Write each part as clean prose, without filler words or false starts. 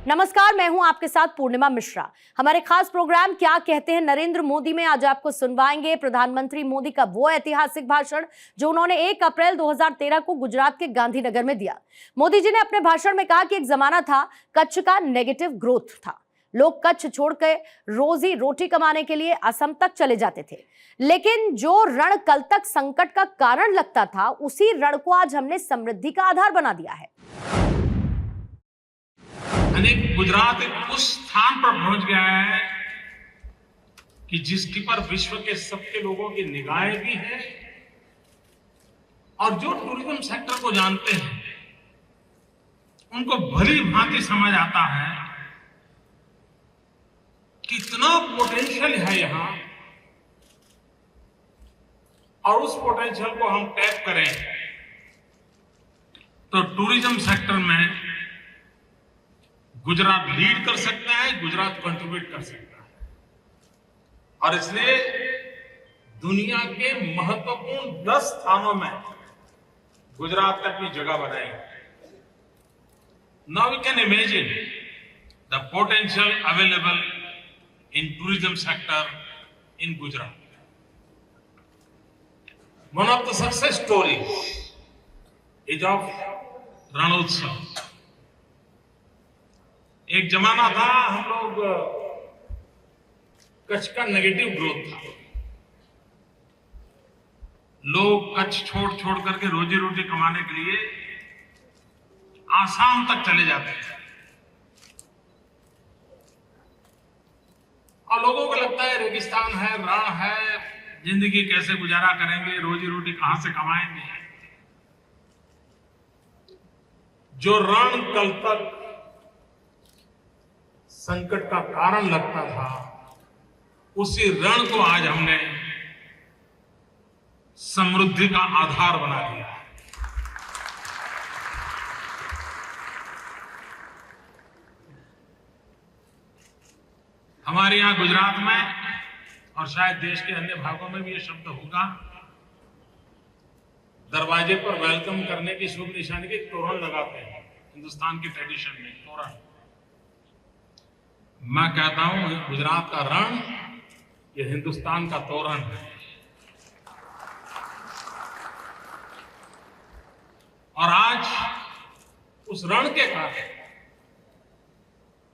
नमस्कार, मैं हूं आपके साथ पूर्णिमा मिश्रा। हमारे खास प्रोग्राम क्या कहते हैं नरेंद्र मोदी में आज आपको सुनवाएंगे प्रधानमंत्री मोदी का वो ऐतिहासिक भाषण जो उन्होंने 1 अप्रैल 2013 को गुजरात के गांधीनगर में दिया। मोदी जी ने अपने भाषण में कहा कि एक जमाना था कच्छ का नेगेटिव ग्रोथ था, लोग कच्छ छोड़कर रोजी रोटी कमाने के लिए असम तक चले जाते थे, लेकिन जो रण कल तक संकट का कारण लगता था उसी रण को आज हमने समृद्धि का आधार बना दिया है। गुजरात एक उस स्थान पर पहुंच गया है कि जिसकी पर विश्व के सबके लोगों की निगाहें भी हैं और जो टूरिज्म सेक्टर को जानते हैं उनको भली भांति समझ आता है कितना पोटेंशियल है यहां और उस पोटेंशियल को हम टैप करें तो टूरिज्म सेक्टर में गुजरात लीड कर सकता है, गुजरात कंट्रीब्यूट कर सकता है और इसलिए दुनिया के महत्वपूर्ण 10 स्थानों में गुजरात ने अपनी जगह बनाई। Now we can imagine the potential available in tourism sector in Gujarat. One of the success stories is of Rannotsav. एक जमाना था हम लोग कच्छ का नेगेटिव ग्रोथ था, लोग कच्छ छोड़ करके रोजी रोटी कमाने के लिए आसाम तक चले जाते थे और लोगों को लगता है रेगिस्तान है, रण है, जिंदगी कैसे गुजारा करेंगे, रोजी रोटी कहां से कमाएंगे। जो रण कल तक संकट का कारण लगता था उसी रण को आज हमने समृद्धि का आधार बना दिया। हमारे यहां गुजरात में और शायद देश के अन्य भागों में भी ये शब्द होगा, दरवाजे पर वेलकम करने की शुभ निशानी के तोरण लगाते हैं हिंदुस्तान की ट्रेडिशन में। तोरण, मैं कहता हूं गुजरात का रण ये हिंदुस्तान का तोरण है और आज उस रण के कारण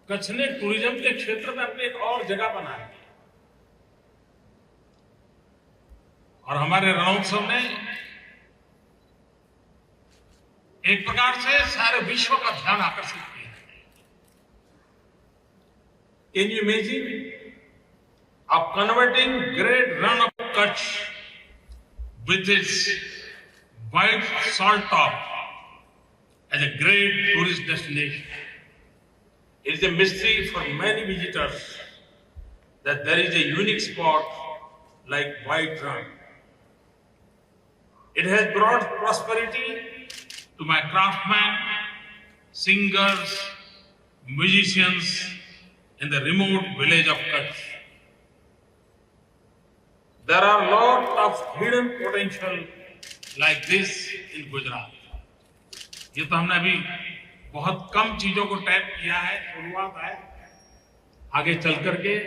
कच्छ ने टूरिज्म के क्षेत्र में अपनी एक और जगह बनाई और हमारे रणोत्सव ने एक प्रकार से सारे विश्व का ध्यान आकर्षित किया। Can you imagine of converting great run of Kutch with its white salt top as a great tourist destination? It is a mystery for many visitors that there is a unique spot like White Run. It has brought prosperity to my craftsmen, singers, musicians in the remote village of Kutch. There are lots of hidden potential like this in Gujarat. ये तो हमने अभी बहुत कम चीजों को tap किया है, शुरुआत है। आगे चल करके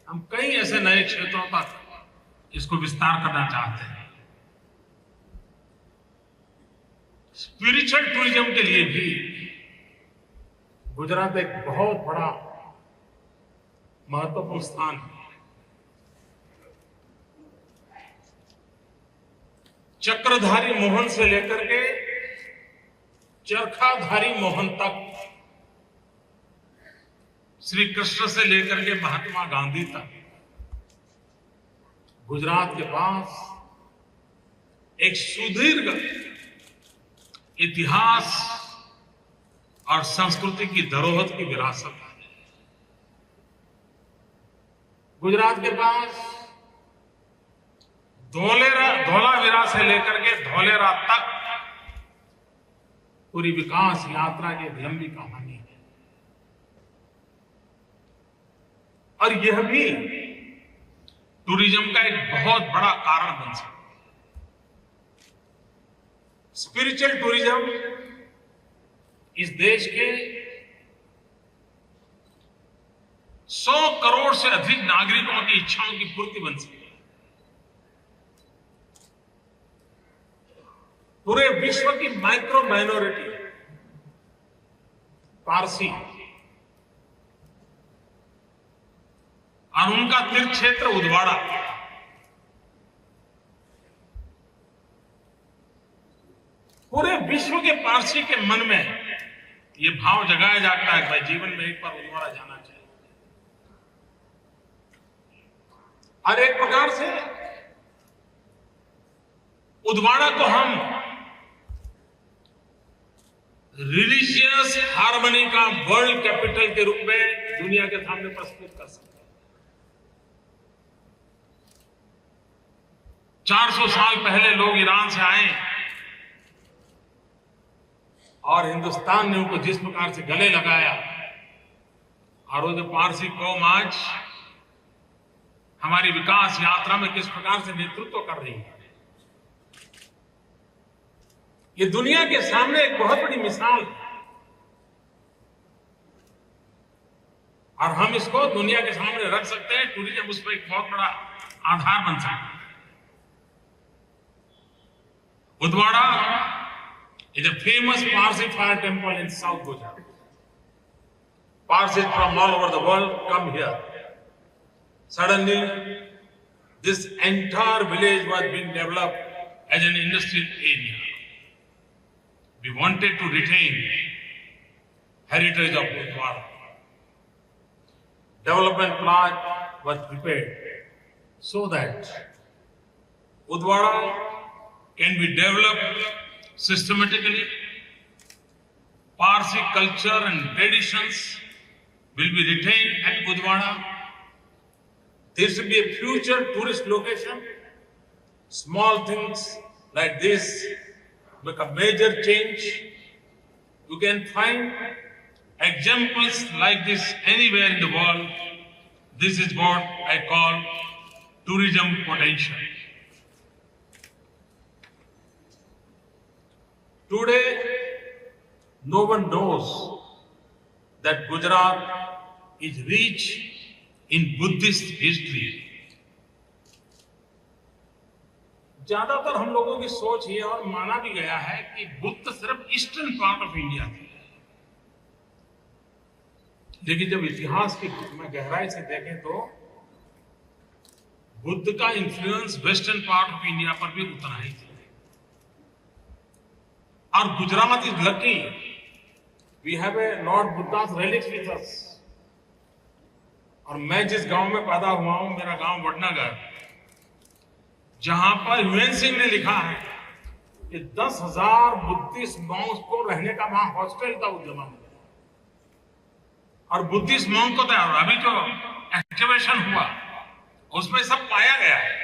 हम कई ऐसे नए क्षेत्रों तक इसको विस्तार करना चाहते हैं। स्पिरिचुअल टूरिज्म के लिए भी गुजरात एक बहुत बड़ा महत्वपूर्ण स्थान है। चक्रधारी मोहन से लेकर के चरखाधारी मोहन तक, श्री कृष्ण से लेकर के महात्मा गांधी तक, गुजरात के पास एक सुदीर्घ इतिहास और संस्कृति की धरोहर की विरासत है। गुजरात के पास धोलावीरा से लेकर के धोलेरा तक पूरी विकास यात्रा की एक लंबी कहानी है और यह भी टूरिज्म का एक बहुत बड़ा कारण बन सकता है। स्पिरिचुअल टूरिज्म इस देश के 100 करोड़ से अधिक नागरिकों की इच्छाओं की पूर्ति बन सके। पूरे विश्व की माइक्रो माइनॉरिटी पारसी और उनका तीर्थ क्षेत्र उदवाड़ा पूरे विश्व के पारसी के मन में ये भाव जगाया जाता है कि भाई जीवन में एक बार उदवाड़ा जाना चाहिए। और एक प्रकार से उदवाड़ा को हम रिलीजियस हार्मनी का वर्ल्ड कैपिटल के रूप में दुनिया के सामने प्रस्तुत कर सकते हैं। 400 साल पहले लोग ईरान से आए और हिंदुस्तान ने उनको जिस प्रकार से गले लगाया, और वो जो पारसी कौम आज हमारी विकास यात्रा में किस प्रकार से नेतृत्व कर रही है, ये दुनिया के सामने एक बहुत बड़ी मिसाल है। और हम इसको दुनिया के सामने रख सकते हैं। टूरिज्म उस पर एक बहुत बड़ा आधार बन सकता है। Udvada is a famous Parsi fire temple in South Gujarat. Parsis from all over the world come here. Suddenly, this entire village was being developed as an industrial area. We wanted to retain heritage of Udwara. Development plan was prepared so that Udwara can be developed systematically. Parsi culture and traditions will be retained at Udwara. There should be a future tourist location. Small things like this make a major change. You can find examples like this anywhere in the world. This is what I call tourism potential. Today, no one knows that Gujarat is rich in Buddhist history. ज्यादातर हम लोगों की सोच ये और माना भी गया है कि बुद्ध सिर्फ ईस्टर्न पार्ट ऑफ इंडिया थे, लेकिन जब इतिहास की में गहराई से देखें तो बुद्ध का influence western part of India पर भी उतना ही था। और Gujarat is lucky, we have a Lord Buddha's relics with us. और मैं जिस गांव में पैदा हुआ हूं, मेरा गांव वडनगर, जहां पर ह्यूएन सिंह ने लिखा है कि 10,000 बुद्धिस्ट मॉन्क्स को रहने का वहां हॉस्टल था उस जमाने में। और बुद्धिस्ट मॉन्क को तो अभी जो एक्टिवेशन हुआ उसमें सब पाया गया है।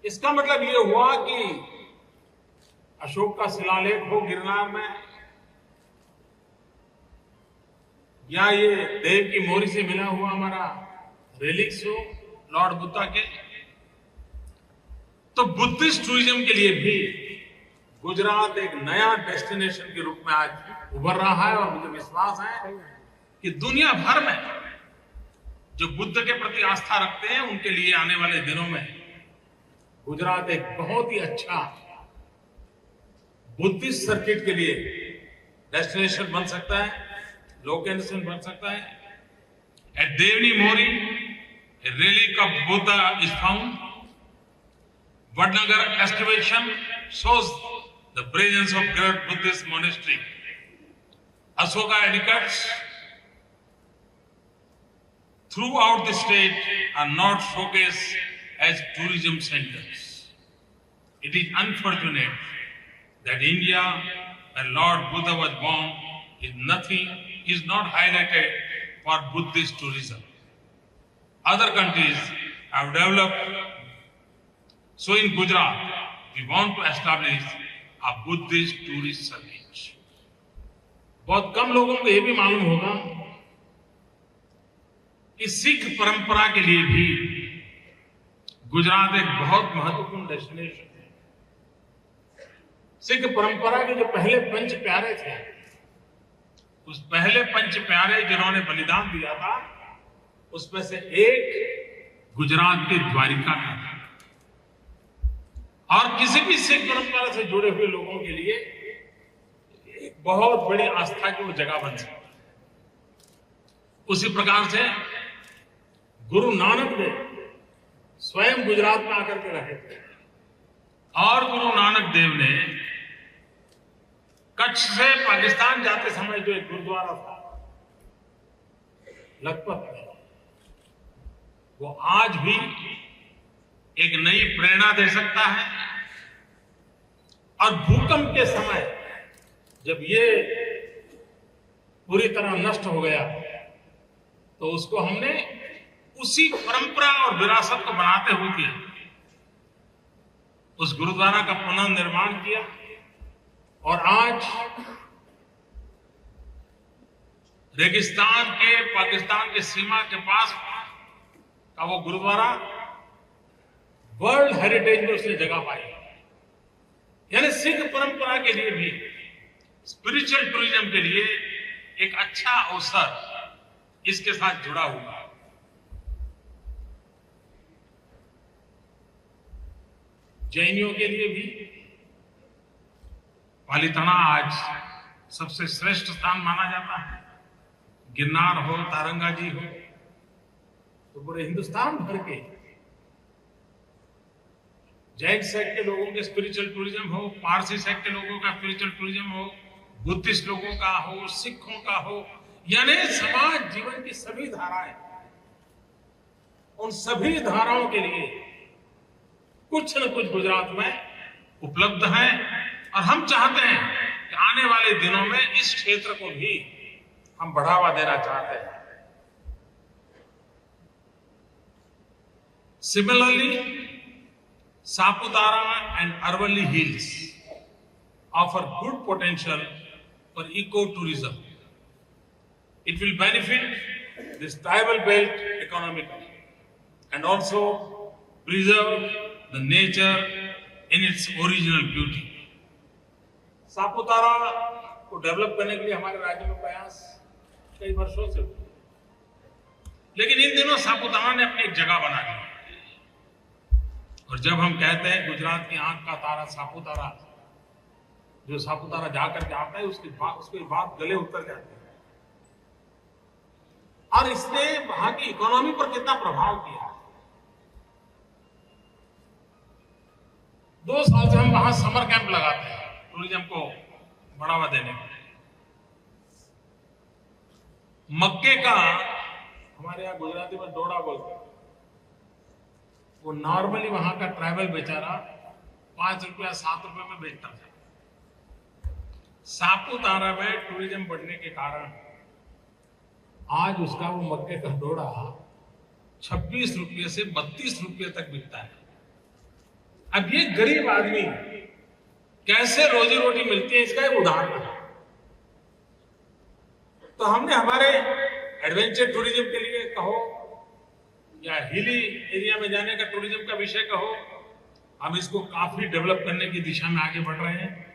इसका मतलब ये हुआ कि अशोक का शिलालेख हो गिरनार में, या ये देव की मोहरी से मिला हुआ हमारा रेलिक्स हो लॉर्ड बुद्धा के, तो बुद्धिस्ट टूरिज्म के लिए भी गुजरात एक नया डेस्टिनेशन के रूप में आज उभर रहा है। और मुझे विश्वास है कि दुनिया भर में जो बुद्ध के प्रति आस्था रखते हैं उनके लिए आने वाले दिनों में गुजरात एक बहुत ही अच्छा बुद्धिस्ट सर्किट के लिए डेस्टिनेशन बन सकता है, लोकेशन बन सकता है। At Devni Mori a relic of Buddha is found. Vadnagar excavation shows the presence of great Buddhist monastery. Ashoka etiquettes throughout the state are not showcased as tourism centers. It is unfortunate that India, where Lord Buddha was born, is not highlighted for Buddhist tourism. Other countries have developed. So in Gujarat, we want to establish a Buddhist tourist circuit. बहुत कम लोगों को यह भी मालूम होगा कि सिख परंपरा के लिए भी गुजरात एक बहुत महत्वपूर्ण डेस्टिनेशन है। सिख परंपरा के जो पहले पंच प्यारे थे, उस पहले पंच प्यारे जिन्होंने बलिदान दिया था, उसमें से एक गुजरात के द्वारिका का है। और किसी भी सिख परंपरा से जुड़े हुए लोगों के लिए एक बहुत बड़ी आस्था की वो जगह बन सकती है। उसी प्रकार से गुरु नानक देव स्वयं गुजरात में आकर के रहे थे और गुरु नानक देव ने कच्छ से पाकिस्तान जाते समय जो एक गुरुद्वारा था लखपत में, वो आज भी एक नई प्रेरणा दे सकता है। और भूकंप के समय जब ये पूरी तरह नष्ट हो गया तो उसको हमने उसी परंपरा और विरासत को बनाते हुए किया, उस गुरुद्वारा का पुनर्निर्माण किया। और आज रेगिस्तान के पाकिस्तान के सीमा के पास का वो गुरुद्वारा वर्ल्ड हेरिटेज में उसने जगह पाई। यानी सिख परंपरा के लिए भी स्पिरिचुअल टूरिज्म के लिए एक अच्छा अवसर इसके साथ जुड़ा हुआ है। जैनियों के लिए भी पालीताना आज सबसे श्रेष्ठ स्थान माना जाता है। गिरनार हो, तारंगा जी हो, तो पूरे हिंदुस्तान भर के जैन सेक्ट के लोगों के स्पिरिचुअल टूरिज्म हो, पारसी सेक्ट के लोगों का स्पिरिचुअल टूरिज्म हो, बुद्धिस्ट लोगों का हो, सिखों का हो, यानी समाज जीवन की सभी धाराएं, उन सभी धाराओं के लिए कुछ न कुछ गुजरात में उपलब्ध है। और हम चाहते हैं कि आने वाले दिनों में इस क्षेत्र को भी हम बढ़ावा देना चाहते हैं। Similarly, Saputara and Aravalli Hills offer good potential for ecotourism. It will benefit this tribal belt economically and also preserve the nature in its original beauty. Saputara को डेवलप करने के लिए हमारे राज्य में प्रयास कई वर्षों से हुए, लेकिन इन दिनों सापुतारा ने अपनी एक जगह बना ली। और जब हम कहते हैं गुजरात की आंख का तारा सापुतारा, जो सापुतारा जाकर के आता है उसकी बात गले उतर जाती है। और इसने वहां की इकोनॉमी पर कितना प्रभाव किया है। 2 साल से हम वहां समर कैंप लगाते हैं टूरिज्म को बढ़ावा देने के लिए। मक्के का हमारे यहाँ गुजराती में डोडा बोलते हैं, वो नॉर्मली वहां का ट्राइबल बेचारा 5 रुपया 7 रुपए में बेचता था। सापुतारा में टूरिज्म बढ़ने के कारण आज उसका वो मक्के का डोडा 26 रुपये से 32 रुपये तक बिकता है। अब ये गरीब आदमी कैसे रोजी रोटी मिलती है, इसका एक उदाहरण है। तो हमने हमारे एडवेंचर टूरिज्म के लिए कहो या हिली एरिया में जाने का टूरिज्म का विषय कहो, हम इसको काफी डेवलप करने की दिशा में आगे बढ़ रहे हैं।